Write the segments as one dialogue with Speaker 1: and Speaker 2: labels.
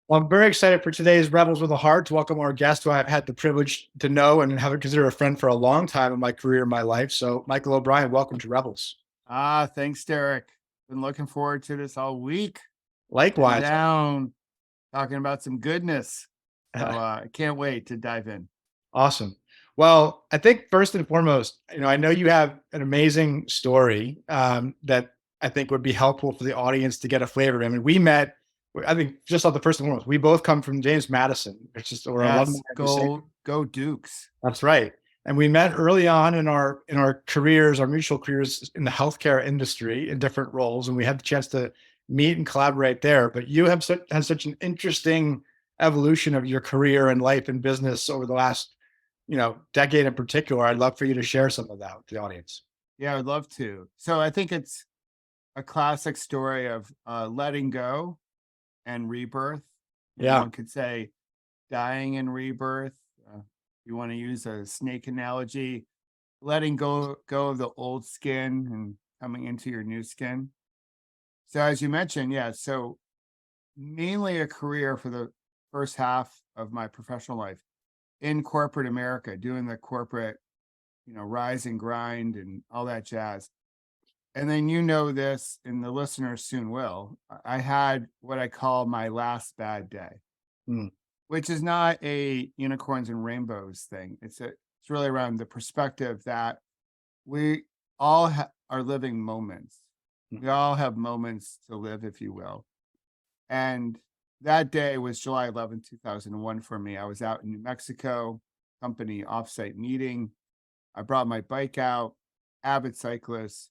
Speaker 1: Well, I'm very excited for today's Rebels with a Heart to welcome our guest who I've had the privilege to know and have considered a friend for a long time in my career and my life. So, Michael O'Brien, welcome to Rebels.
Speaker 2: Thanks, Derek. Been looking forward to this all week. Sitting
Speaker 1: Likewise.
Speaker 2: down, talking about some goodness. I can't wait to dive in.
Speaker 1: Awesome. Well, I think first and foremost, I know you have an amazing story that I think would be helpful for the audience to get a flavor of. I mean, we met, I think just on the first and foremost, we both come from James Madison. It's just, we're alumni
Speaker 2: Yes,
Speaker 1: of the same.
Speaker 2: go Dukes.
Speaker 1: That's right. And we met early on in our careers, our mutual careers in the healthcare industry in different roles, and we had the chance to meet and collaborate there. But you have had such an interesting evolution of your career and life and business over the last, decade in particular. I'd love for you to share some of that with the audience.
Speaker 2: Yeah, I'd love to. So I think it's a classic story of letting go and rebirth.
Speaker 1: Yeah.
Speaker 2: One could say dying and rebirth. You want to use a snake analogy, letting go of the old skin and coming into your new skin. So as you mentioned, yeah, so mainly a career for the first half of my professional life in corporate America, doing the corporate, rise and grind and all that jazz. And then this, and the listeners soon will. I had what I call my last bad day,
Speaker 1: Mm.
Speaker 2: which is not a unicorns and rainbows thing. It's really around the perspective that we all are living moments.
Speaker 1: Mm.
Speaker 2: We all have moments to live, if you will. And that day was July 11th, 2001 for me. I was out in New Mexico, company offsite meeting. I brought my bike out, avid cyclist.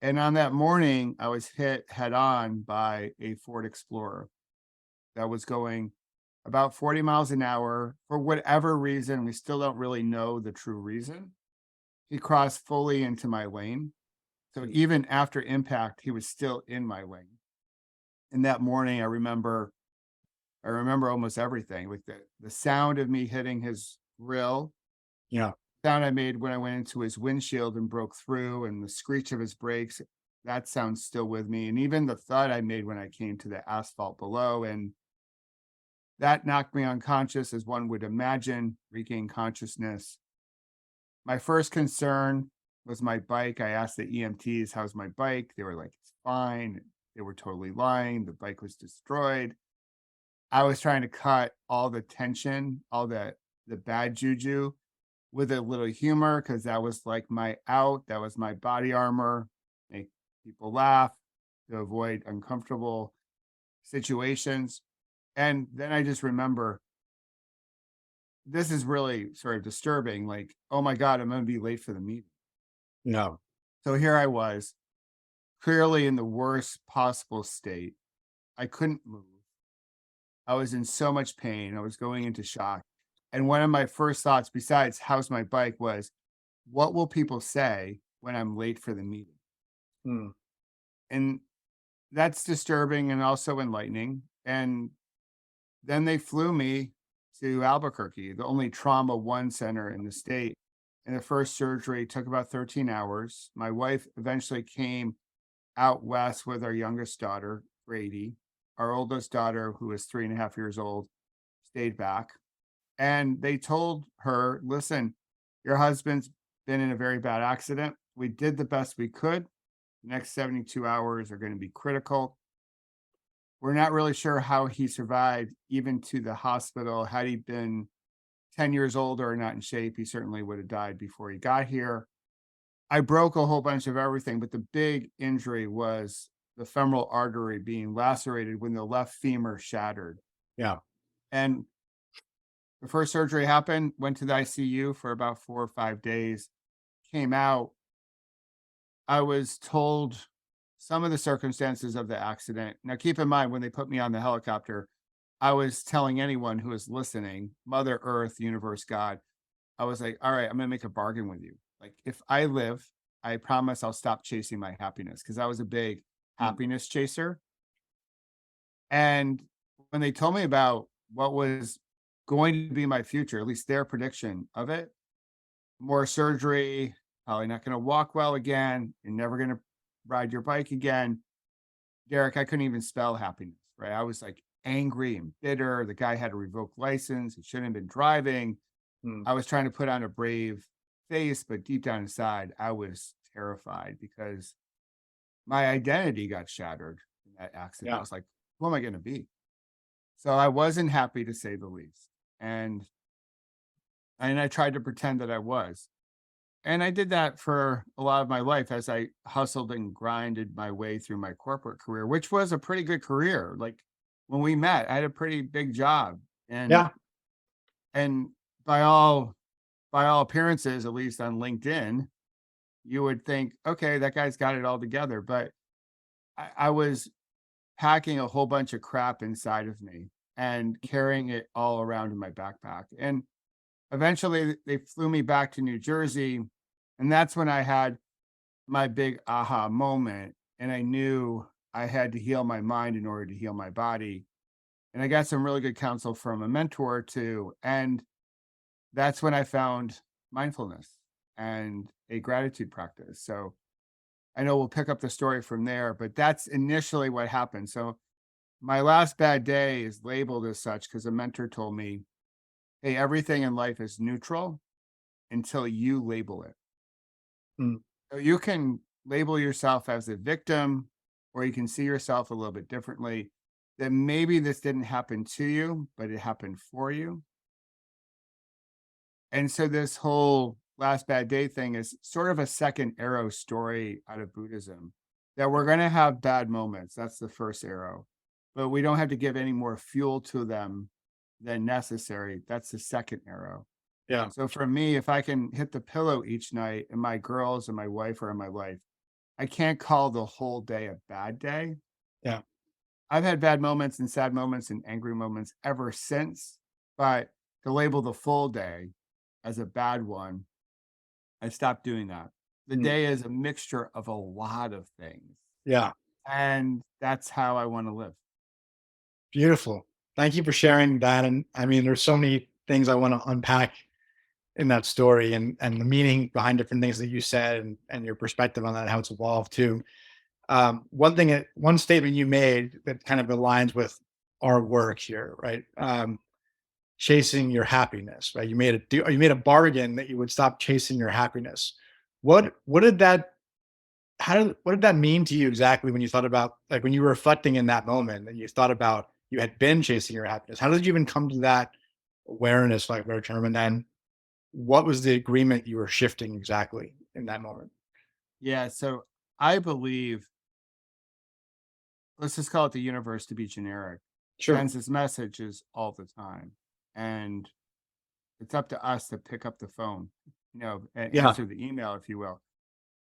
Speaker 2: And on that morning, I was hit head on by a Ford Explorer that was going about 40 miles an hour for whatever reason. We still don't really know the true reason. He crossed fully into my lane. So even after impact, he was still in my lane. And that morning, I remember almost everything, like the sound of me hitting his grill,
Speaker 1: Yeah.
Speaker 2: sound I made when I went into his windshield and broke through, and the screech of his brakes. That sound's still with me. And even the thud I made when I came to the asphalt below. And that knocked me unconscious, as one would imagine, regain consciousness. My first concern was my bike. I asked the EMTs, how's my bike? They were like, it's fine. They were totally lying. The bike was destroyed. I was trying to cut all the tension, all the bad juju with a little humor, because that was like my out. That was my body armor. Make people laugh to avoid uncomfortable situations. And then I just remember this is really sort of disturbing. Like, oh my God, I'm going to be late for the meeting.
Speaker 1: No.
Speaker 2: So here I was, clearly in the worst possible state. I couldn't move. I was in so much pain. I was going into shock. And one of my first thoughts, besides how's my bike, was what will people say when I'm late for the meeting?
Speaker 1: Mm.
Speaker 2: And that's disturbing and also enlightening. And then they flew me to Albuquerque, the only trauma one center in the state. And the first surgery took about 13 hours. My wife eventually came out west with our youngest daughter, Grady. Our oldest daughter, who was 3.5 years old, stayed back. And they told her, listen, your husband's been in a very bad accident. We did the best we could. The next 72 hours are going to be critical. We're not really sure how he survived even to the hospital. Had he been 10 years older or not in shape, he certainly would have died before he got here. I broke a whole bunch of everything, but the big injury was the femoral artery being lacerated when the left femur shattered.
Speaker 1: Yeah.
Speaker 2: And the first surgery happened, went to the ICU for about 4 or 5 days, came out. I was told some of the circumstances of the accident. Now, keep in mind, when they put me on the helicopter, I was telling anyone who was listening, Mother Earth, Universe, God, I was like, all right, I'm going to make a bargain with you. Like, if I live, I promise I'll stop chasing my happiness, because I was a big
Speaker 1: Mm.
Speaker 2: happiness chaser. And when they told me about what was going to be my future, at least their prediction of it, more surgery, probably not going to walk well again, you're never going to ride your bike again. Derek, I couldn't even spell happiness, right? I was like angry and bitter. The guy had a revoked license. He shouldn't have been driving.
Speaker 1: Mm.
Speaker 2: I was trying to put on a brave face, but deep down inside, I was terrified because my identity got shattered in that accident. I
Speaker 1: Yeah.
Speaker 2: was like, who am I going to be? So I wasn't happy, to say the least. And I tried to pretend that I was. And I did that for a lot of my life as I hustled and grinded my way through my corporate career, which was a pretty good career. Like when we met, I had a pretty big job. And
Speaker 1: Yeah.
Speaker 2: and by all appearances, at least on LinkedIn, you would think, okay, that guy's got it all together. But I was packing a whole bunch of crap inside of me and carrying it all around in my backpack. And eventually they flew me back to New Jersey. And that's when I had my big aha moment. And I knew I had to heal my mind in order to heal my body. And I got some really good counsel from a mentor too. And that's when I found mindfulness and a gratitude practice. So I know we'll pick up the story from there, but that's initially what happened. So my last bad day is labeled as such because a mentor told me, hey, everything in life is neutral until you label it.
Speaker 1: Mm.
Speaker 2: So you can label yourself as a victim, or you can see yourself a little bit differently. That maybe this didn't happen to you, but it happened for you. And so this whole last bad day thing is sort of a second arrow story out of Buddhism, that we're going to have bad moments. That's the first arrow, but we don't have to give any more fuel to them than necessary. That's the second arrow.
Speaker 1: Yeah.
Speaker 2: So for me, if I can hit the pillow each night and my girls and my wife are in my life, I can't call the whole day a bad day.
Speaker 1: Yeah.
Speaker 2: I've had bad moments and sad moments and angry moments ever since, but to label the full day as a bad one, I stopped doing that. The
Speaker 1: Mm.
Speaker 2: day is a mixture of a lot of things,
Speaker 1: Yeah.
Speaker 2: and that's how I want to live.
Speaker 1: Beautiful. Thank you for sharing that. And I mean, there's so many things I want to unpack in that story, and the meaning behind different things that you said, and your perspective on that, how it's evolved too. One statement you made that kind of aligns with our work here, right? Chasing your happiness, right? You made a bargain that you would stop chasing your happiness. What did that what did that mean to you exactly when you thought about, like, when you were reflecting in that moment and you thought about you had been chasing your happiness? How did you even come to that awareness, like, where term, and then what was the agreement you were shifting exactly in that moment?
Speaker 2: Yeah. So I believe, let's just call it the universe to be generic,
Speaker 1: Sure.
Speaker 2: sends its messages all the time. And it's up to us to pick up the phone, and
Speaker 1: Yeah.
Speaker 2: answer the email, if you will.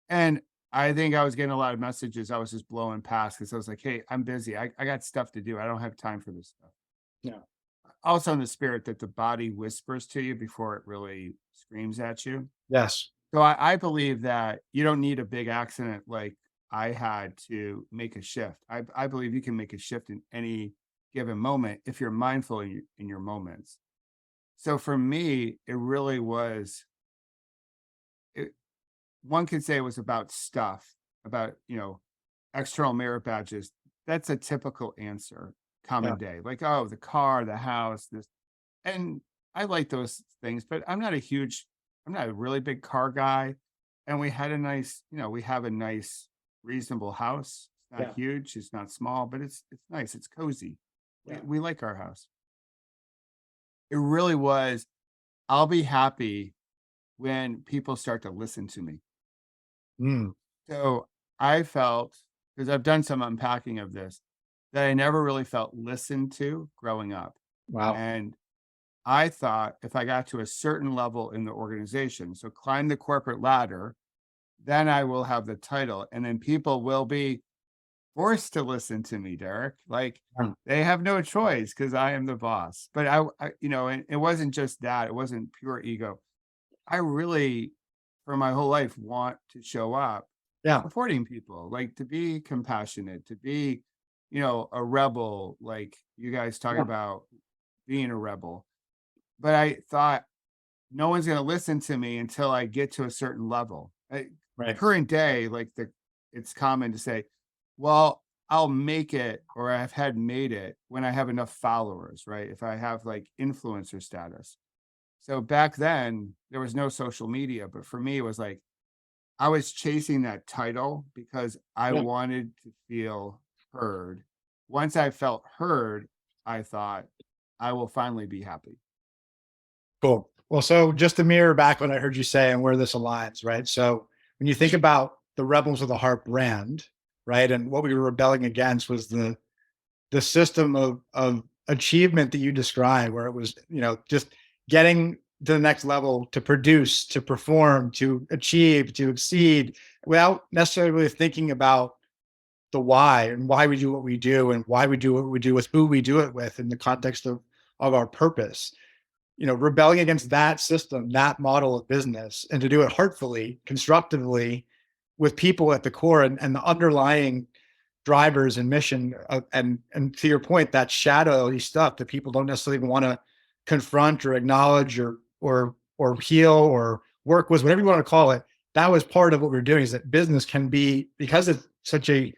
Speaker 2: And I think I was getting a lot of messages. I was just blowing past because I was like, hey, I'm busy. I got stuff to do. I don't have time for this stuff.
Speaker 1: Yeah.
Speaker 2: Also, in the spirit that the body whispers to you before it really screams at you.
Speaker 1: Yes.
Speaker 2: So I believe that you don't need a big accident like I had to make a shift. I believe you can make a shift in any given moment if you're mindful in your moments. So for me, it really was, it, one could say it was about stuff, about, external merit badges. That's a typical answer,
Speaker 1: Yeah.
Speaker 2: common day. Like, oh, the car, the house, this. And I like those things, but I'm not a really big car guy. And we have a nice, reasonable house. It's not
Speaker 1: Yeah.
Speaker 2: huge, it's not small, but it's nice, it's cozy. We,
Speaker 1: Yeah.
Speaker 2: we like our house. It really was, I'll be happy when people start to listen to me.
Speaker 1: Mm.
Speaker 2: So I felt, because I've done some unpacking of this, that I never really felt listened to growing up.
Speaker 1: Wow.
Speaker 2: And I thought if I got to a certain level in the organization, so climb the corporate ladder, then I will have the title. And then people will be forced to listen to me, Derek. Like
Speaker 1: Yeah.
Speaker 2: they have no choice because I am the boss. But and it wasn't just that, it wasn't pure ego. I really, for my whole life, want to show up
Speaker 1: Yeah.
Speaker 2: supporting people, like to be compassionate, to be, a rebel, like you guys talk
Speaker 1: Yeah.
Speaker 2: about being a rebel. But I thought no one's going to listen to me until I get to a certain level.
Speaker 1: Right.
Speaker 2: Current day, it's common to say, well, I'll make it, or I've had made it when I have enough followers, right? If I have like influencer status. So back then there was no social media, but for me it was like I was chasing that title because I
Speaker 1: Yeah.
Speaker 2: wanted to feel heard. Once I felt heard, I thought I will finally be happy.
Speaker 1: Cool. Well, so just to mirror back what I heard you say and where this aligns, right? So when you think about the Rebels of the Heart brand, right, and what we were rebelling against was the system of achievement that you described, where it was, just getting to the next level, to produce, to perform, to achieve, to exceed, without necessarily really thinking about the why and why we do what we do and why we do what we do with who we do it with in the context of our purpose. Rebelling against that system, that model of business, and to do it heartfully, constructively, with people at the core, and the underlying drivers and mission, and to your point, that shadowy stuff that people don't necessarily even want to confront or acknowledge, or heal or work with, whatever you want to call it. That was part of what we're doing, is that business can be, because it's such a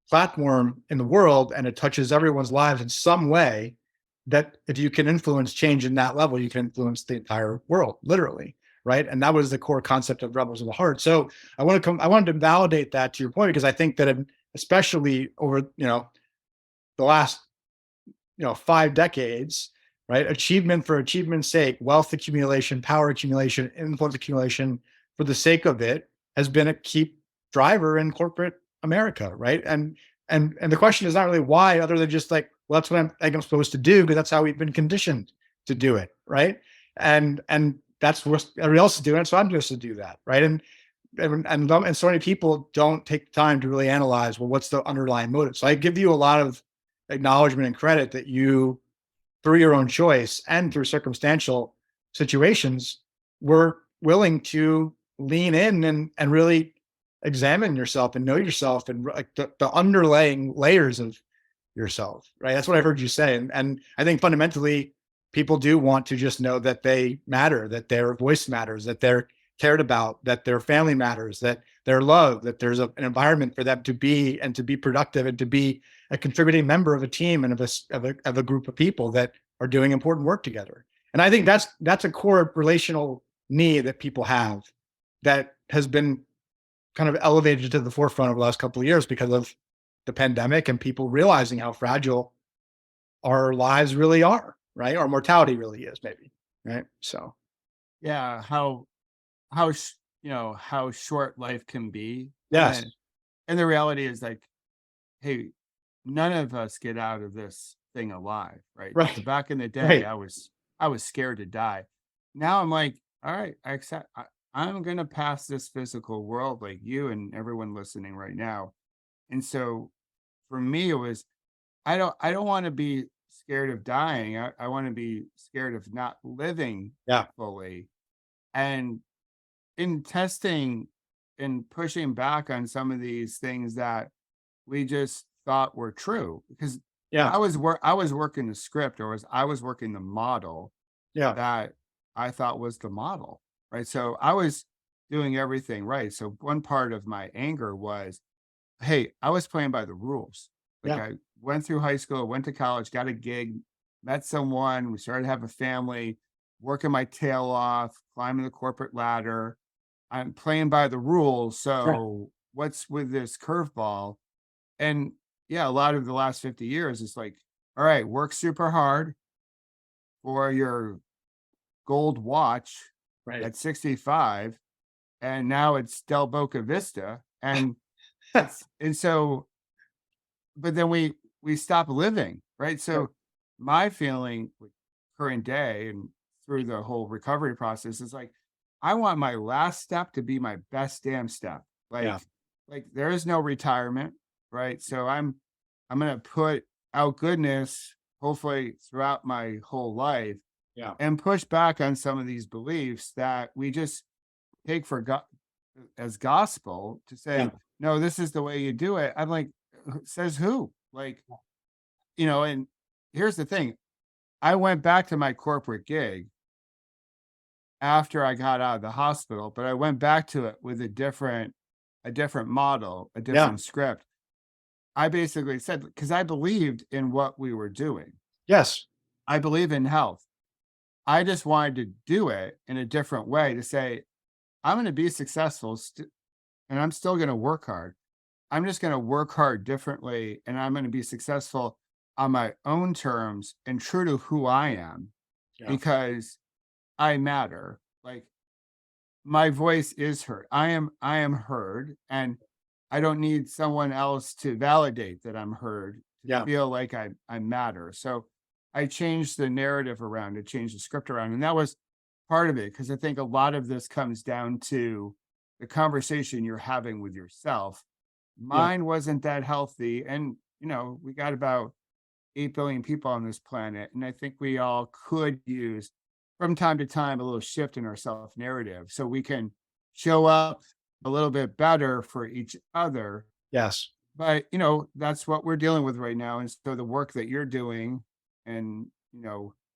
Speaker 1: platform in the world and it touches everyone's lives in some way, that if you can influence change in that level, you can influence the entire world, literally. Right. And that was the core concept of Rebels of the Heart. So I wanted to validate that, to your point, because I think that, especially over, the last, 5 decades, right? Achievement for achievement's sake, wealth accumulation, power accumulation, influence accumulation for the sake of it has been a key driver in corporate America, right? And the question is not really why, other than just like, well, that's what I'm supposed to do, because that's how we've been conditioned to do it, right? And that's what everybody else is doing, so I'm supposed to do that, right? And so many people don't take the time to really analyze, well, what's the underlying motive. So I give you a lot of acknowledgement and credit that you, through your own choice and through circumstantial situations, were willing to lean in and really examine yourself and know yourself, and like the underlying layers of yourself, right? That's what I heard you say. And I think fundamentally, people do want to just know that they matter, that their voice matters, that they're cared about, that their family matters, that they're loved, that there's an environment for them to be, and to be productive, and to be a contributing member of a team, and of a group of people that are doing important work together. And I think that's a core relational need that people have, that has been kind of elevated to the forefront over the last couple of years because of the pandemic, and people realizing how fragile our lives really are, right? Our mortality really is, maybe, right? So,
Speaker 2: Yeah, how short life can be.
Speaker 1: yes,
Speaker 2: And the reality is like, hey, none of us get out of this thing alive, right? So
Speaker 1: right,
Speaker 2: back in the day,
Speaker 1: right,
Speaker 2: I was scared to die. Now I'm like, all right, I'm gonna pass this physical world like you and everyone listening right now. And so for me, it was I don't want to be scared of dying. I want to be scared of not living
Speaker 1: yeah,
Speaker 2: fully. And in testing and pushing back on some of these things that we just thought were true, because
Speaker 1: yeah,
Speaker 2: I was working the script, or I was working the model
Speaker 1: yeah,
Speaker 2: that I thought was the model, right? So I was doing everything right. So one part of my anger was, hey, I was playing by the rules. Like
Speaker 1: yeah,
Speaker 2: I went through high school, went to college, got a gig, met someone, we started to have a family, working my tail off, climbing the corporate ladder. I'm playing by the rules.
Speaker 1: yeah,
Speaker 2: So what's with this curveball? And yeah, a lot of the last 50 years, it's like, all right, work super hard for your gold watch
Speaker 1: right,
Speaker 2: at 65. And now it's Del Boca Vista. And but then we stop living, right?
Speaker 1: right,
Speaker 2: So my feeling with current day and through the whole recovery process is like, I want my last step to be my best damn step.
Speaker 1: yeah,
Speaker 2: Like there is no retirement, right? So I'm gonna put out goodness, hopefully throughout my whole life,
Speaker 1: yeah,
Speaker 2: and push back on some of these beliefs that we just take for as gospel, to
Speaker 1: yeah,
Speaker 2: say, no, this is the way you do it. I'm like, says who? Like, and here's the thing. I went back to my corporate gig after I got out of the hospital, but I went back to it with a different model, a
Speaker 1: yeah,
Speaker 2: different script. I basically said, because I believed in what we were doing.
Speaker 1: Yes.
Speaker 2: I believe in health. I just wanted to do it in a different way to say, I'm going to be successful and I'm still going to work hard. I'm just going to work hard differently and I'm going to be successful on my own terms and true to who I am
Speaker 1: Yeah.
Speaker 2: because I matter. Like my voice is heard. I am heard and I don't need someone else to validate that I'm heard to
Speaker 1: Yeah.
Speaker 2: feel like I matter. So I changed the narrative around it, changed the script around, and that was part of it because I think a lot of this comes down to the conversation you're having with yourself.
Speaker 1: Yeah.
Speaker 2: Mine wasn't that healthy, and we got about 8 billion people on this planet, and I think we all could use from time to time a little shift in our self narrative so we can show up a little bit better for each other.
Speaker 1: Yes.
Speaker 2: But that's what we're dealing with right now. And so the work that you're doing, and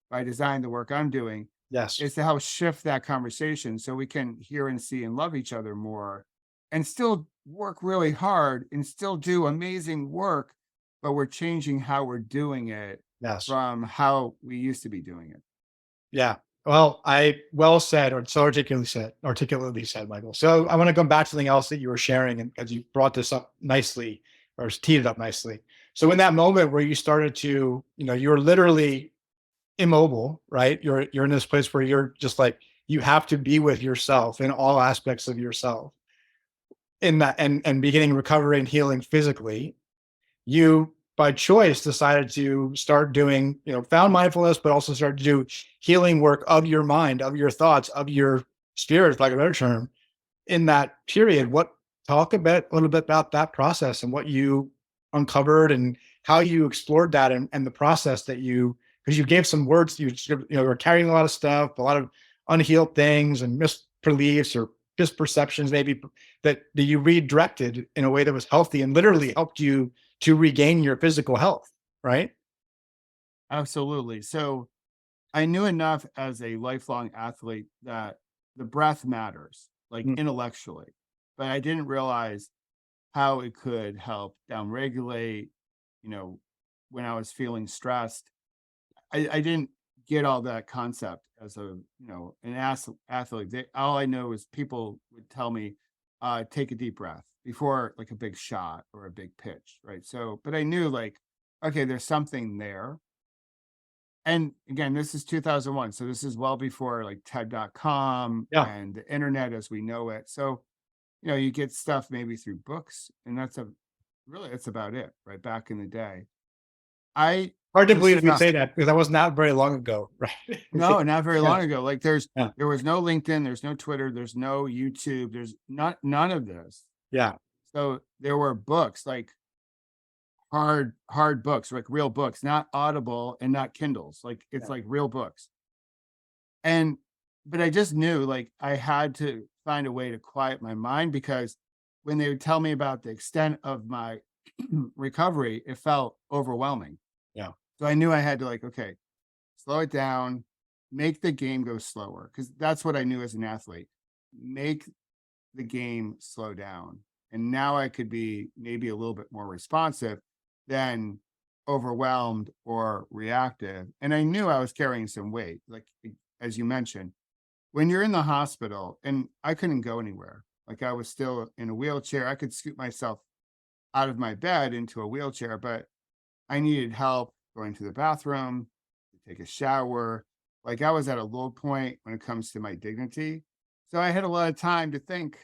Speaker 2: by design, the work I'm doing
Speaker 1: Yes.
Speaker 2: is to help shift that conversation so we can hear and see and love each other more and still work really hard and still do amazing work, but we're changing how we're doing it
Speaker 1: Yes.
Speaker 2: from how we used to be doing it.
Speaker 1: Yeah. Well, well said, or so articulately said, Michael. So I want to come back to something else that you were sharing, and as you brought this up nicely, or teed it up nicely. So in that moment where you started to, you're literally immobile, right? You're in this place where you're just like you have to be with yourself in all aspects of yourself. In that, and beginning recovery and healing physically, you by choice decided to start doing, found mindfulness, but also started to do healing work of your mind, of your thoughts, of your spirit, like a better term, in that period. Talk a little bit about that process and what you uncovered and how you explored that, and the process that because you gave some words, were carrying a lot of stuff, a lot of unhealed things and misbeliefs or misperceptions, maybe that you redirected in a way that was healthy and literally helped you to regain your physical health, right?
Speaker 2: Absolutely. So I knew enough as a lifelong athlete that the breath matters, like
Speaker 1: Mm.
Speaker 2: intellectually, but I didn't realize how it could help downregulate, you know, when I was feeling stressed. I didn't get all that concept as an athlete. All I know is people would tell me, take a deep breath before like a big shot or a big pitch, right? So, but I knew like, okay, there's something there. And again, this is 2001. So this is well before like TED.com
Speaker 1: Yeah.
Speaker 2: and the internet as we know it. So, you get stuff maybe through books, and that's about it, right? Back in the day. I
Speaker 1: Hard to
Speaker 2: this
Speaker 1: believe
Speaker 2: is
Speaker 1: me
Speaker 2: not
Speaker 1: say that because that was not very long ago, right?
Speaker 2: no, not very
Speaker 1: Yeah.
Speaker 2: long ago. Like
Speaker 1: Yeah.
Speaker 2: there was no LinkedIn, there's no Twitter, there's no YouTube, there's not none of this.
Speaker 1: Yeah.
Speaker 2: So there were books, like hard books, like real books, not Audible and not Kindles. Like it's
Speaker 1: Yeah.
Speaker 2: like real books. And but I just knew like I had to find a way to quiet my mind because when they would tell me about the extent of my recovery, it felt overwhelming.
Speaker 1: Yeah.
Speaker 2: So I knew I had to like, okay, slow it down, make the game go slower because that's what I knew as an athlete. Make the game slow down. And now I could be maybe a little bit more responsive than overwhelmed or reactive. And I knew I was carrying some weight, like as you mentioned, when you're in the hospital and I couldn't go anywhere. Like I was still in a wheelchair. I could scoot myself out of my bed into a wheelchair, but I needed help going to the bathroom, to take a shower. Like I was at a low point when it comes to my dignity. So I had a lot of time to think.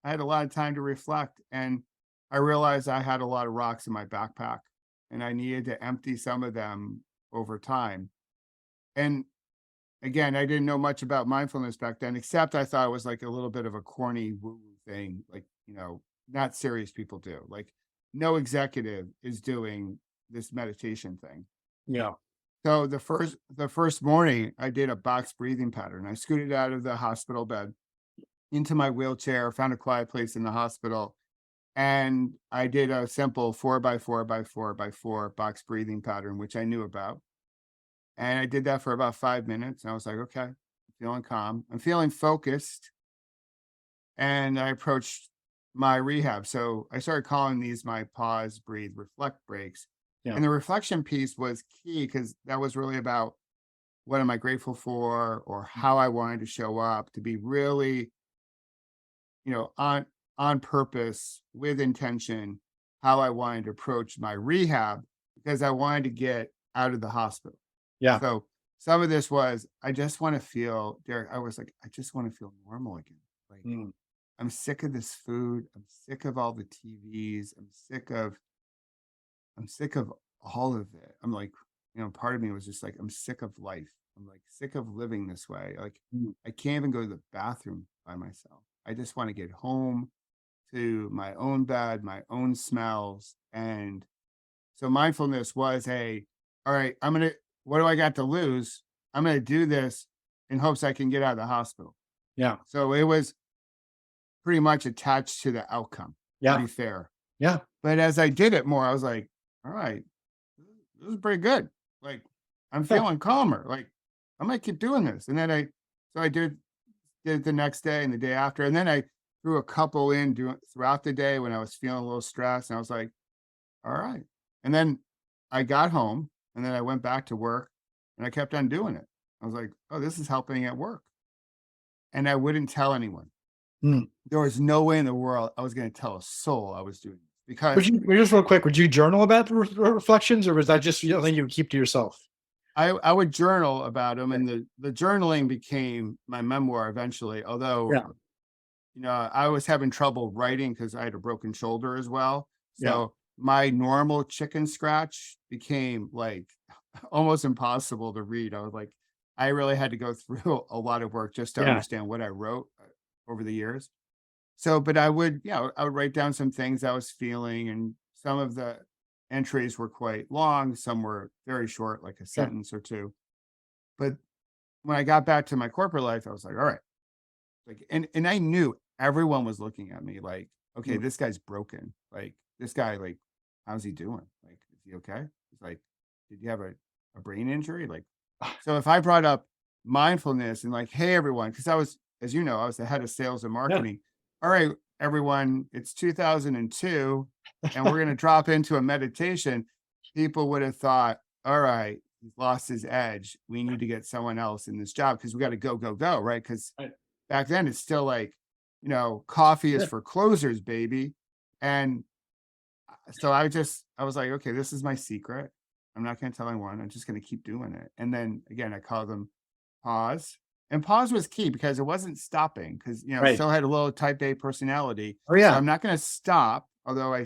Speaker 2: I had a lot of time to reflect. And I realized I had a lot of rocks in my backpack and I needed to empty some of them over time. And again, I didn't know much about mindfulness back then, except I thought it was like a little bit of a corny woo thing, like, not serious people do. Like, no executive is doing this meditation thing.
Speaker 1: Yeah.
Speaker 2: So the first morning, I did a box breathing pattern. I scooted out of the hospital bed into my wheelchair, found a quiet place in the hospital, and I did a simple 4 by 4 by 4 by 4 box breathing pattern, which I knew about. And I did that for about 5 minutes. And I was like, okay, I'm feeling calm. I'm feeling focused. And I approached my rehab. So I started calling these my pause, breathe, reflect breaks.
Speaker 1: Yeah.
Speaker 2: And the reflection piece was key because that was really about what am I grateful for or how I wanted to show up to be really, on purpose with intention, how I wanted to approach my rehab because I wanted to get out of the hospital.
Speaker 1: Yeah.
Speaker 2: So some of this was, I just want to feel, Derek, I was like, I just want to feel normal again. Like,
Speaker 1: Mm.
Speaker 2: I'm sick of this food. I'm sick of all the TVs. I'm sick of all of it. I'm like, part of me was just like, I'm sick of life. I'm like sick of living this way. Like,
Speaker 1: Mm.
Speaker 2: I can't even go to the bathroom by myself. I just want to get home to my own bed, my own smells. And so mindfulness was, hey, all right, what do I got to lose? I'm going to do this in hopes I can get out of the hospital.
Speaker 1: Yeah.
Speaker 2: So it was pretty much attached to the outcome, to
Speaker 1: Yeah.
Speaker 2: be fair.
Speaker 1: Yeah.
Speaker 2: But as I did it more, I was like, all right, this is pretty good. Like, I'm
Speaker 1: Yeah.
Speaker 2: feeling calmer. Like, I might keep doing this. And then so I did it the next day and the day after. And then I threw a couple in throughout the day when I was feeling a little stressed. And I was like, all right. And then I got home and then I went back to work and I kept on doing it. I was like, oh, this is helping at work. And I wouldn't tell anyone.
Speaker 1: Mm.
Speaker 2: There was no way in the world I was going to tell a soul I was doing this
Speaker 1: Would
Speaker 2: because
Speaker 1: you just real quick, would you journal about the reflections, or was that just something you would keep to yourself?
Speaker 2: I would journal about them,
Speaker 1: Yeah.
Speaker 2: and the journaling became my memoir eventually. Although,
Speaker 1: Yeah.
Speaker 2: I was having trouble writing because I had a broken shoulder as well.
Speaker 1: Yeah.
Speaker 2: So my normal chicken scratch became like almost impossible to read. I was like, I really had to go through a lot of work just to
Speaker 1: Yeah.
Speaker 2: understand what I wrote over the years. So, but I would write down some things I was feeling, and some of the entries were quite long, some were very short, like a
Speaker 1: Sure.
Speaker 2: sentence or two. But when I got back to my corporate life, I was like, all right, like, and I knew everyone was looking at me like, okay,
Speaker 1: Mm.
Speaker 2: this guy's broken. Like, this guy, like, how's he doing? Like, is he okay? He's like, did you have a brain injury? Like, so if I brought up mindfulness and like, hey, everyone, because I was, as you know, I was the head of sales and
Speaker 1: Yeah.
Speaker 2: marketing. All right, everyone, it's 2002, and we're going to drop into a meditation. People would have thought, all right, he's lost his edge. We need to get someone else in this job because we got to go, go, go, right? Because
Speaker 1: Right.
Speaker 2: back then it's still like, coffee is
Speaker 1: Yeah.
Speaker 2: for closers, baby. And so I was like, okay, this is my secret. I'm not going to tell anyone. I'm just going to keep doing it. And then again, I call them pause. And pause was key because it wasn't stopping because,
Speaker 1: Right.
Speaker 2: still had a little type A personality.
Speaker 1: Oh,
Speaker 2: So
Speaker 1: yeah.
Speaker 2: I'm not going to stop. Although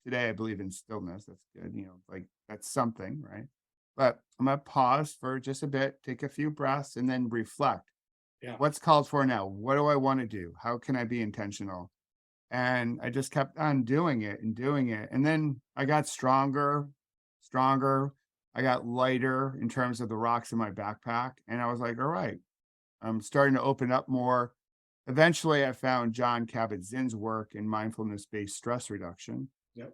Speaker 2: today I believe in stillness. That's good. Like that's something, right? But I'm going to pause for just a bit, take a few breaths and then reflect.
Speaker 1: Yeah.
Speaker 2: What's called for now? What do I want to do? How can I be intentional? And I just kept on doing it and doing it. And then I got stronger, stronger. I got lighter in terms of the rocks in my backpack. And I was like, all right, I'm starting to open up more. Eventually, I found John Kabat-Zinn's work in mindfulness-based stress reduction.
Speaker 1: Yep.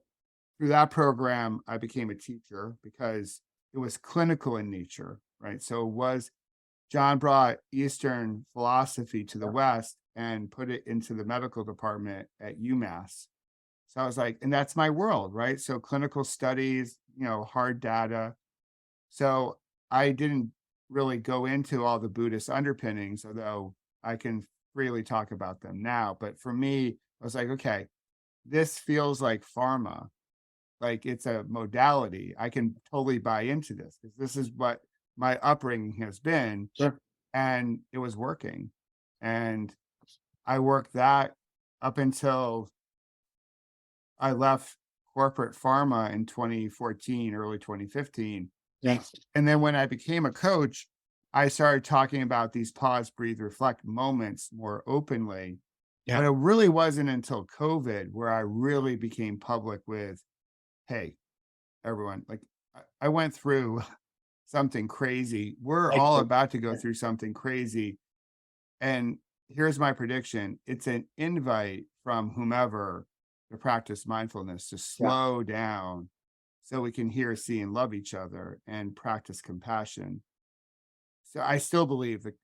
Speaker 2: Through that program, I became a teacher because it was clinical in nature, right? So John brought Eastern philosophy to the
Speaker 1: Yeah.
Speaker 2: West and put it into the medical department at UMass. So I was like, and that's my world, right? So clinical studies, hard data. So I didn't really go into all the Buddhist underpinnings, although I can freely talk about them now. But for me, I was like, okay, this feels like pharma, like it's a modality. I can totally buy into this because this is what my upbringing has been,
Speaker 1: Sure.
Speaker 2: and it was working. And I worked that up until I left corporate pharma in 2014, early 2015.
Speaker 1: Yeah.
Speaker 2: And then when I became a coach, I started talking about these pause, breathe, reflect moments more openly. But
Speaker 1: Yeah.
Speaker 2: it really wasn't until COVID where I really became public with, hey, everyone, like I went through something crazy. We're
Speaker 1: Like,
Speaker 2: all
Speaker 1: yeah.
Speaker 2: about to go through something crazy. And here's my prediction. It's an invite from whomever to practice mindfulness to
Speaker 1: Yeah.
Speaker 2: slow down so we can hear, see, and love each other and practice compassion. So I still believe that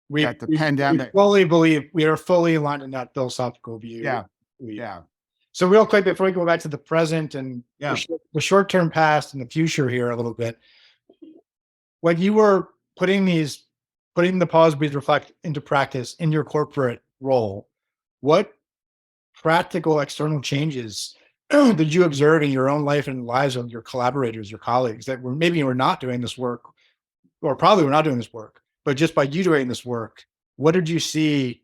Speaker 1: We
Speaker 2: the
Speaker 1: we
Speaker 2: pandemic,
Speaker 1: fully believe we are fully aligned in that philosophical view.
Speaker 2: yeah, Yeah.
Speaker 1: So real quick before we go back to the present and
Speaker 2: Yeah.
Speaker 1: the short-term past and the future here a little bit, when you were putting the pause, breathe, reflect into practice in your corporate role, what practical external changes did you observe in your own life and lives of your collaborators, your colleagues that were not doing this work, or probably were not doing this work, but just by you doing this work, what did you see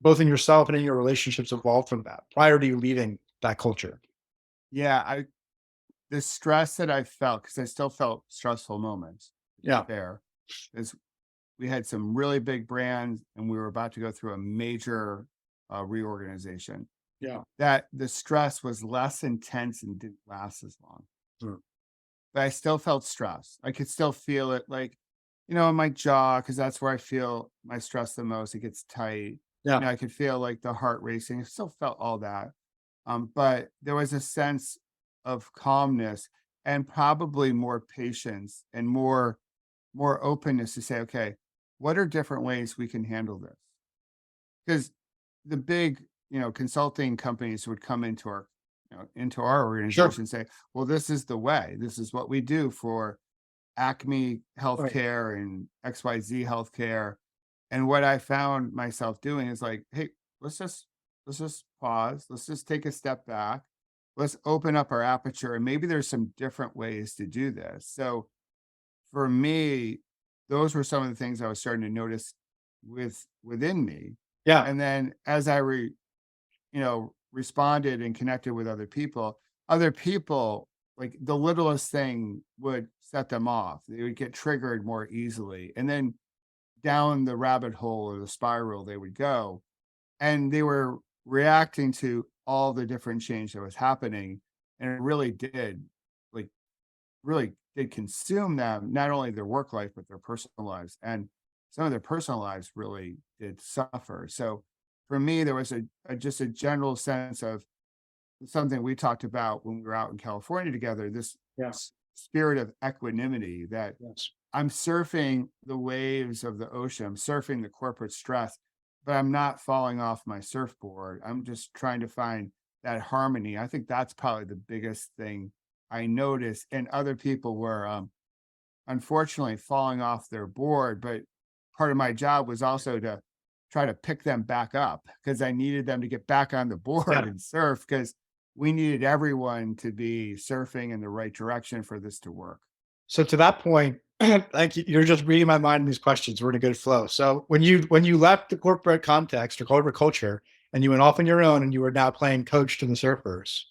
Speaker 1: both in yourself and in your relationships evolve from that prior to you leaving that culture?
Speaker 2: Yeah. The stress that I felt, because I still felt stressful moments, to be
Speaker 1: Yeah,
Speaker 2: fair, is we had some really big brands and we were about to go through a major reorganization.
Speaker 1: yeah,
Speaker 2: That the stress was less intense and didn't last as long.
Speaker 1: mm,
Speaker 2: But I still felt stress. I could still feel it, like, in my jaw, because that's where I feel my stress the most. It gets tight.
Speaker 1: yeah,
Speaker 2: I could feel like the heart racing. I still felt all that. But there was a sense of calmness and probably more patience and more openness to say, okay, what are different ways we can handle this? Because the big, consulting companies would come into our
Speaker 1: sure,
Speaker 2: organization and say, well, this is the way. This is what we do for Acme
Speaker 1: right,
Speaker 2: Healthcare and XYZ Healthcare. And what I found myself doing is like, hey, let's just pause. Let's just take a step back. Let's open up our aperture. And maybe there's some different ways to do this. So for me, those were some of the things I was starting to notice within me.
Speaker 1: yeah.
Speaker 2: And then as I responded and connected with other people, like the littlest thing would set them off. They would get triggered more easily. And then down the rabbit hole or the spiral they would go. And they were reacting to all the different change that was happening. And it like, really did consume them, not only their work life, but their personal lives. And some of their personal lives really did suffer. So for me, there was just a general sense of something we talked about when we were out in California together, this
Speaker 1: Yeah.
Speaker 2: spirit of equanimity that
Speaker 1: Yes.
Speaker 2: I'm surfing the waves of the ocean, I'm surfing the corporate stress, but I'm not falling off my surfboard. I'm just trying to find that harmony. I think that's probably the biggest thing I noticed. And other people were unfortunately falling off their board, but part of my job was also to try to pick them back up because I needed them to get back on the board
Speaker 1: Yeah.
Speaker 2: and surf because we needed everyone to be surfing in the right direction for this to work.
Speaker 1: So to that point, like you're just reading my mind in these questions. We're in a good flow. So when you left the corporate context or corporate culture and you went off on your own and you were now playing coach to the surfers,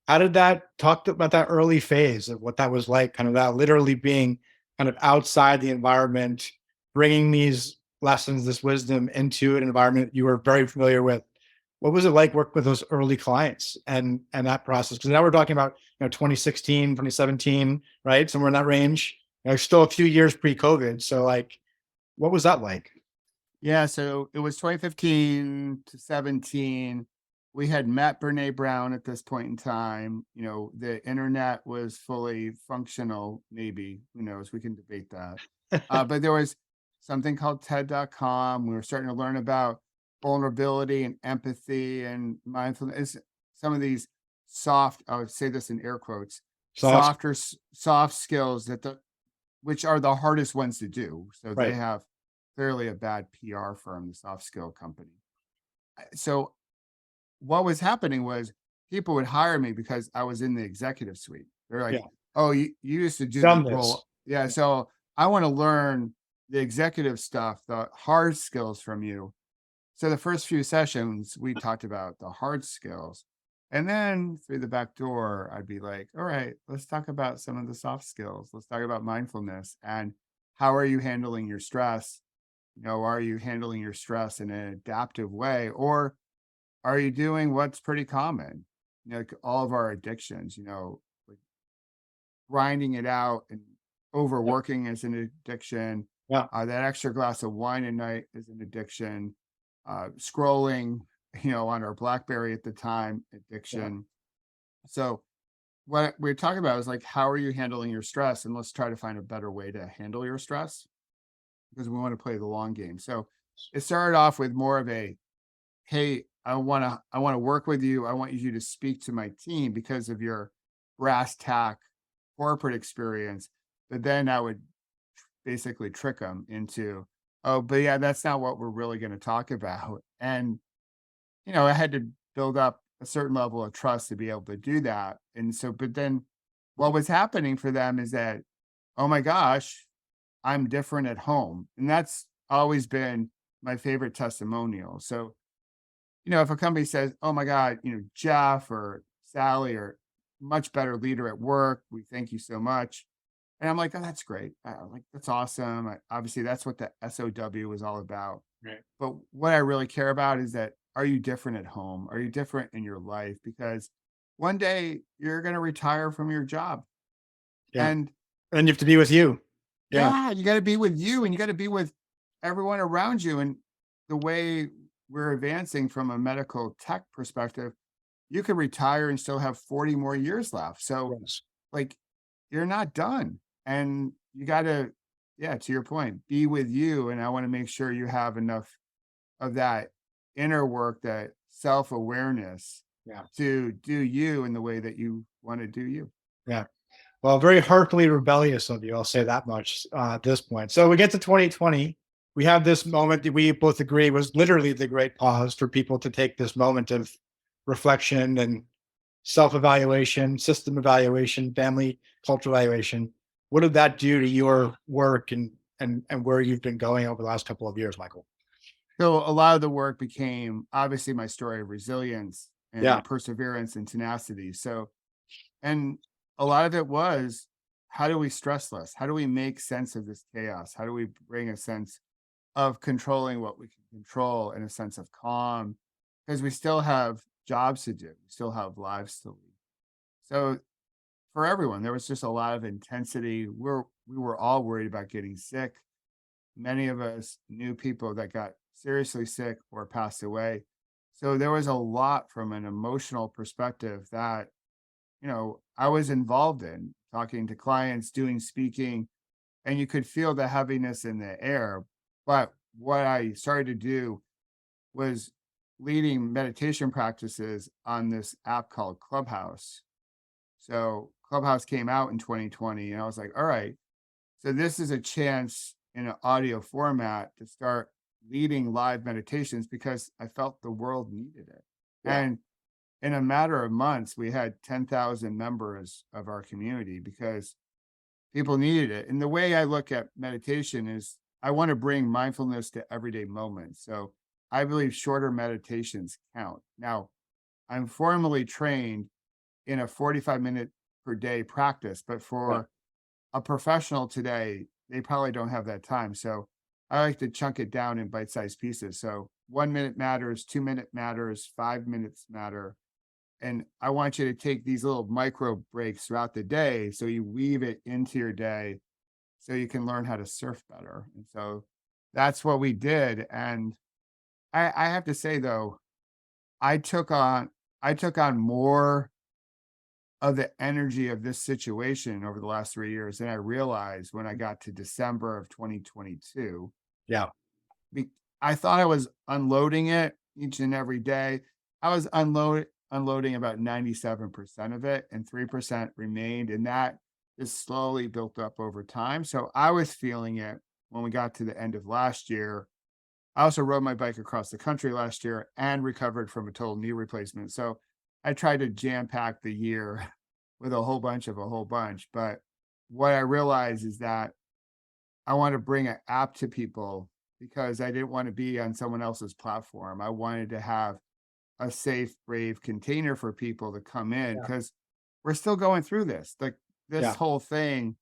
Speaker 1: how did that talk about that early phase of what that was like? Kind of that literally being kind of outside the environment, bringing these lessons, this wisdom into an environment you were very familiar with. What was it like working with those early clients and that process? Because now we're talking about 2016, 2017, right? Somewhere in that range. Still a few years pre-COVID. So like, what was that like?
Speaker 2: Yeah, so it was 2015 to 17. We had met Brene Brown at this point in time. The internet was fully functional, maybe. Who knows? We can debate that. But there was something called TED.com. We were starting to learn about vulnerability and empathy and mindfulness. Some of these I would say this in air quotes,
Speaker 1: Soft,
Speaker 2: soft skills which are the hardest ones to do. So they
Speaker 1: right?
Speaker 2: have clearly a bad PR firm, the soft skill company. So what was happening was people would hire me because I was in the executive suite. They're like,
Speaker 1: Yeah,
Speaker 2: "Oh, you used to do the
Speaker 1: done
Speaker 2: role."
Speaker 1: this.
Speaker 2: Yeah.
Speaker 1: Yeah,
Speaker 2: So I want to learn the executive stuff, the hard skills from you. So the first few sessions, we talked about the hard skills. And then through the back door, I'd be like, all right, let's talk about some of the soft skills. Let's talk about mindfulness and how are you handling your stress? Are you handling your stress in an adaptive way? Or are you doing what's pretty common? Like all of our addictions, like grinding it out and
Speaker 1: yeah,
Speaker 2: overworking is an addiction.
Speaker 1: yeah,
Speaker 2: That extra glass of wine a night is an addiction. Scrolling, on our BlackBerry at the time,
Speaker 1: yeah.
Speaker 2: addiction. So what we're talking about is like, how are you handling your stress? And let's try to find a better way to handle your stress because we want to play the long game. So it started off with more of a, hey, I want to work with you. I want you to speak to my team because of your brass tack corporate experience. But then I would basically trick them into, oh, but yeah, that's not what we're really going to talk about. And I had to build up a certain level of trust to be able to do that. And so, but then what was happening for them is that, oh my gosh, I'm different at home. And that's always been my favorite testimonial. So, if a company says, oh my God, Jeff or Sally are much better leader at work, we thank you so much. And I'm like, oh, that's great. Like, that's awesome. Obviously, that's what the SOW was all about.
Speaker 1: Right.
Speaker 2: But what I really care about is that, are you different at home? Are you different in your life? Because one day you're going to retire from your job.
Speaker 1: Yeah.
Speaker 2: And
Speaker 1: And you have to be with you. Yeah.
Speaker 2: yeah, you got to be with you and you got to be with everyone around you. And the way we're advancing from a medical tech perspective, you could retire and still have 40 more years left. So,
Speaker 1: Yes.
Speaker 2: like, you're not done. And you got to, yeah, to your point, be with you. And I want to make sure you have enough of that inner work, that self awareness
Speaker 1: Yeah.
Speaker 2: to do you in the way that you want to do you.
Speaker 1: Yeah. Well, very heartily rebellious of you. I'll say that much at this point. So we get to 2020. We have this moment that we both agree was literally the great pause for people to take this moment of reflection and self-evaluation, system evaluation, family cultural evaluation. What did that do to your work and where you've been going over the last couple of years, Michael?
Speaker 2: So a lot of the work became obviously my story of resilience
Speaker 1: Yeah.
Speaker 2: and perseverance and tenacity. So, and a lot of it was, how do we stress less? How do we make sense of this chaos? How do we bring a sense of controlling what we can control and a sense of calm? Because we still have jobs to do, we still have lives to lead. So for everyone, there was just a lot of intensity. We were all worried about getting sick. Many of us knew people that got seriously sick or passed away. So there was a lot from an emotional perspective that, I was involved in, talking to clients, doing speaking, and you could feel the heaviness in the air. But what I started to do was leading meditation practices on this app called Clubhouse. So Clubhouse came out in 2020, and I was like, all right, so this is a chance in an audio format to start leading live meditations because I felt the world needed it.
Speaker 1: Yeah.
Speaker 2: And in a matter of months, we had 10,000 members of our community because people needed it. And the way I look at meditation is, I want to bring mindfulness to everyday moments. So I believe shorter meditations count. Now, I'm formally trained in a 45-minute per day practice, but
Speaker 1: Yeah.
Speaker 2: for a professional today, they probably don't have that time. So I like to chunk it down in bite-sized pieces. So 1 minute matters, 2 minute matters, 5 minutes matter. And I want you to take these little micro breaks throughout the day. So you weave it into your day so you can learn how to surf better. And so that's what we did. And I have to say though, I took on I took on more of the energy of this situation over the last 3 years than I realized when I got to December of 2022.
Speaker 1: Yeah.
Speaker 2: Be I thought I was unloading it each and every day. I was unloading about 97% of it, and 3% remained, and that is slowly built up over time. So I was feeling it when we got to the end of last year. I also rode my bike across the country last year and recovered from a total knee replacement. So I tried to jam pack the year with a whole bunch of a whole bunch. But what I realized is that I want to bring an app to people because I didn't want to be on someone else's platform. I wanted to have a safe, brave container for people to come in
Speaker 1: Yeah.
Speaker 2: because we're still going through this. Like, this
Speaker 1: Yeah.
Speaker 2: whole thing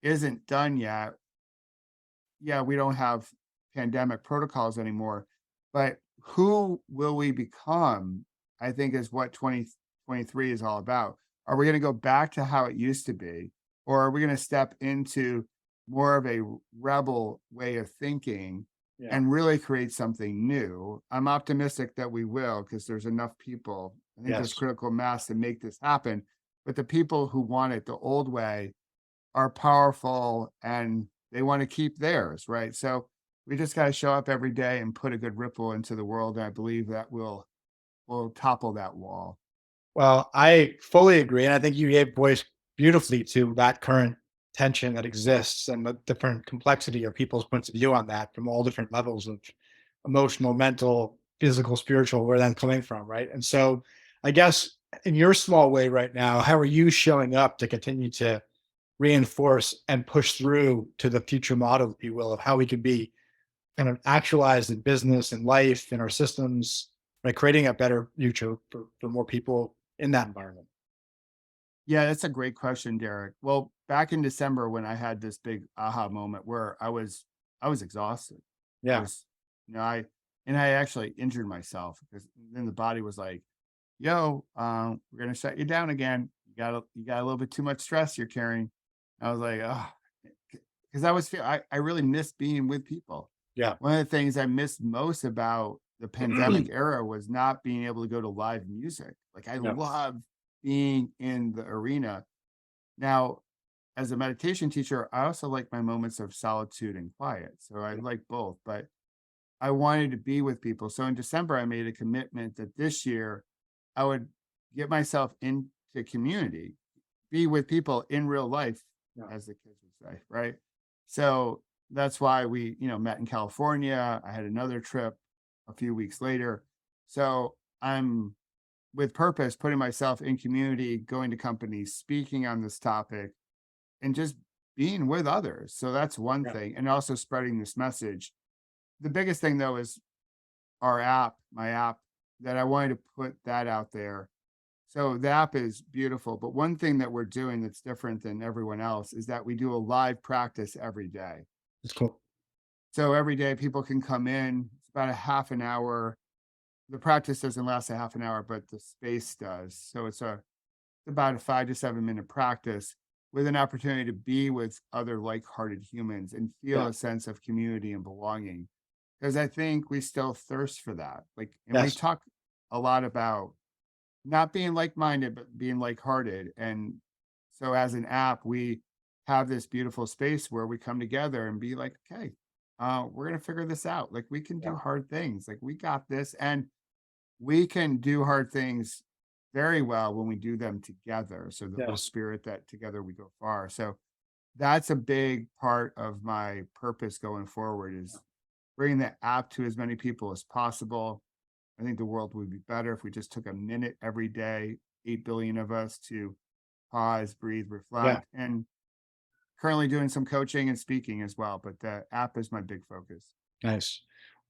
Speaker 2: isn't done yet. Yeah, we don't have pandemic protocols anymore, but who will we become? I think is what 2023 is all about. Are we going to go back to how it used to be, or are we going to step into more of a rebel way of thinking
Speaker 1: Yeah.
Speaker 2: and really create something new? I'm optimistic that we will because there's enough people. I think there's
Speaker 1: Yes.
Speaker 2: critical mass to make this happen. But the people who want it the old way are powerful and they want to keep theirs, right? So we just got to show up every day and put a good ripple into the world. And I believe that will will topple that wall.
Speaker 1: Well, I fully agree, and I think you gave voice beautifully to that current tension that exists and the different complexity of people's points of view on that from all different levels of emotional, mental, physical, spiritual, where that's coming from, right? And so, I guess in your small way right now, how are you showing up to continue to reinforce and push through to the future model, if you will, of how we could be kind of actualized in business and life in our systems, right? Creating a better future for more people in that environment.
Speaker 2: Yeah, that's a great question, Derek. Well, back in December when I had this big aha moment where I was exhausted. I
Speaker 1: Yeah.
Speaker 2: was, I actually injured myself because then the body was like, "Yo, we're gonna shut you down again. You got a little bit too much stress you're carrying." I was like, "Oh," because I really missed being with people.
Speaker 1: Yeah.
Speaker 2: One of the things I missed most about the pandemic era was not being able to go to live music. Like I
Speaker 1: Yeah.
Speaker 2: love being in the arena. Now, as a meditation teacher, I also like my moments of solitude and quiet. So I like both, but I wanted to be with people. So in December, I made a commitment that this year I would get myself into community, be with people in real life,
Speaker 1: Yeah.
Speaker 2: as the kids would say, right? So that's why we, met in California. I had another trip a few weeks later. So I'm with purpose putting myself in community, going to companies, speaking on this topic, and just being with others. So that's one
Speaker 1: Yeah.
Speaker 2: thing. And also spreading this message. The biggest thing though is our app, my app, that I wanted to put that out there. So the app is beautiful, but one thing that we're doing that's different than everyone else is that we do a live practice every day.
Speaker 1: It's cool.
Speaker 2: So every day people can come in, it's about a half an hour. The practice doesn't last a half an hour, but the space does. So it's about a 5 to 7 minute practice with an opportunity to be with other like-hearted humans and feel
Speaker 1: Yeah.
Speaker 2: a sense of community and belonging. Because I think we still thirst for that. Like, and we
Speaker 1: Yes.
Speaker 2: talk a lot about not being like-minded, but being like-hearted. And so as an app, we have this beautiful space where we come together and be like, okay, we're gonna figure this out. Like we can
Speaker 1: Yeah.
Speaker 2: do hard things. Like we got this. And we can do hard things very well when we do them together. So the whole
Speaker 1: Yes.
Speaker 2: spirit that together we go far. So that's a big part of my purpose going forward is bringing the app to as many people as possible. I think the world would be better if we just took a minute every day, 8 billion of us, to pause, breathe,
Speaker 1: Yeah.
Speaker 2: reflect, and currently doing some coaching and speaking as well. But the app is my big focus.
Speaker 1: Nice.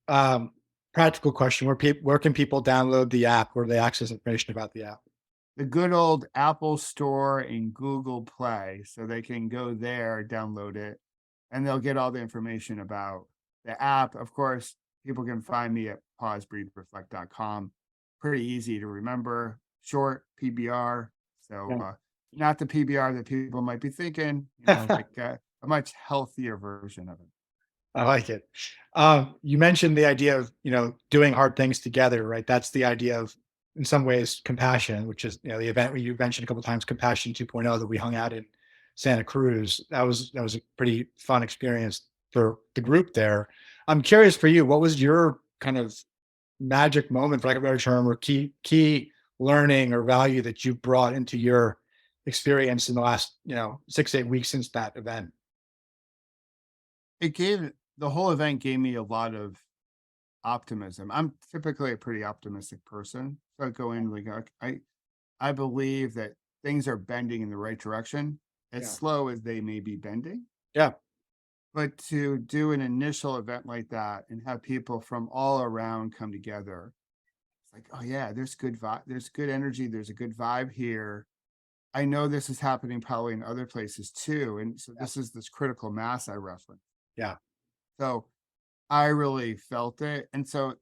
Speaker 1: Um, Practical question: where can people download the app? Where do they access information about the app?
Speaker 2: The good old Apple Store and Google Play, so they can go there, download it, and they'll get all the information about the app. Of course, people can find me at pausebreathereflect.com. Pretty easy to remember, short PBR. So,
Speaker 1: Yeah.
Speaker 2: not the PBR that people might be thinking, like a much healthier version of it.
Speaker 1: I like it. You mentioned the idea of doing hard things together, right? That's the idea of, in some ways, compassion, which is the event where you mentioned a couple of times, Compassion 2.0, that we hung out in Santa Cruz. That was a pretty fun experience for the group there. I'm curious for you, what was your kind of magic moment, for lack of a better term, or key learning or value that you brought into your experience in the last 6 8 weeks since that event?
Speaker 2: It gave the whole event gave me a lot of optimism. I'm typically a pretty optimistic person. So I go in like I believe that things are bending in the right direction, as
Speaker 1: Yeah.
Speaker 2: slow as they may be bending.
Speaker 1: Yeah.
Speaker 2: But to do an initial event like that and have people from all around come together, it's like, oh yeah, there's good vibe, there's good energy, there's a good vibe here. I know this is happening probably in other places too. And so
Speaker 1: Yeah.
Speaker 2: this is this critical mass I reference.
Speaker 1: Yeah.
Speaker 2: So I really felt it. And so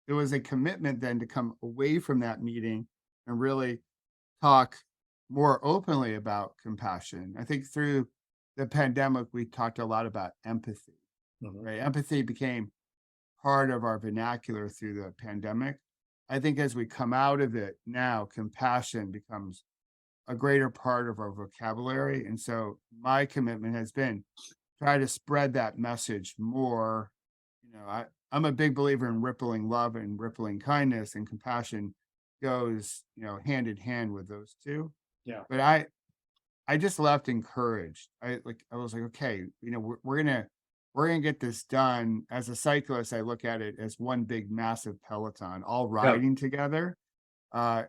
Speaker 2: it was a commitment then to come away from that meeting and really talk more openly about compassion. I think through the pandemic, we talked a lot about empathy,
Speaker 1: Mhm.
Speaker 2: right? Empathy became part of our vernacular through the pandemic. I think as we come out of it now, compassion becomes a greater part of our vocabulary. And so my commitment has been try to spread that message more. I'm a big believer in rippling love and rippling kindness and compassion. goes, hand in hand with those two.
Speaker 1: Yeah.
Speaker 2: But I just left encouraged. I was like, okay, we're gonna get this done. As a cyclist, I look at it as one big massive peloton, all
Speaker 1: Yeah.
Speaker 2: riding together, uh,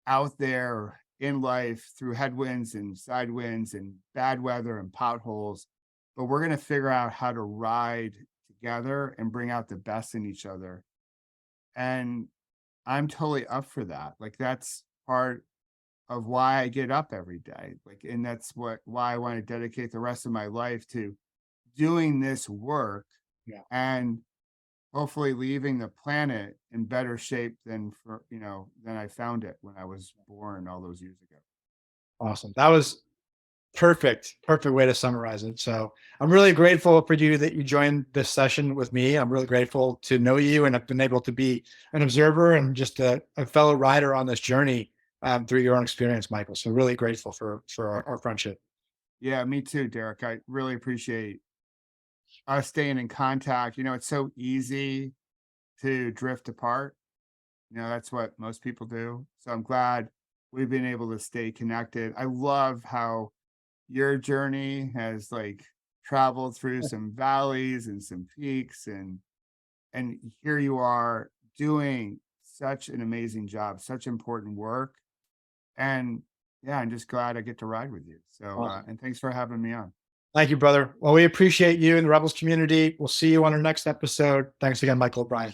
Speaker 2: out there in life through headwinds and side winds and bad weather and potholes. But we're gonna figure out how to ride together and bring out the best in each other. And I'm totally up for that. Like that's part of why I get up every day. Like, and that's why I want to dedicate the rest of my life to doing this work
Speaker 1: Yeah.
Speaker 2: and hopefully leaving the planet in better shape than I found it when I was born all those years ago.
Speaker 1: Awesome. That was perfect. Perfect way to summarize it. So I'm really grateful for you that you joined this session with me. I'm really grateful to know you and have been able to be an observer and just a fellow rider on this journey through your own experience, Michael. So really grateful for our friendship.
Speaker 2: Yeah, me too, Derek. I really appreciate us staying in contact. It's so easy to drift apart. That's what most people do. So I'm glad we've been able to stay connected. I love how your journey has like traveled through some valleys and some peaks and here you are doing such an amazing job, such important work. And yeah, I'm just glad I get to ride with you. So
Speaker 1: Awesome.
Speaker 2: and thanks for having me on.
Speaker 1: Thank you, brother. Well, we appreciate you and the Rebels community. We'll see you on our next episode. Thanks again, Michael OBrien.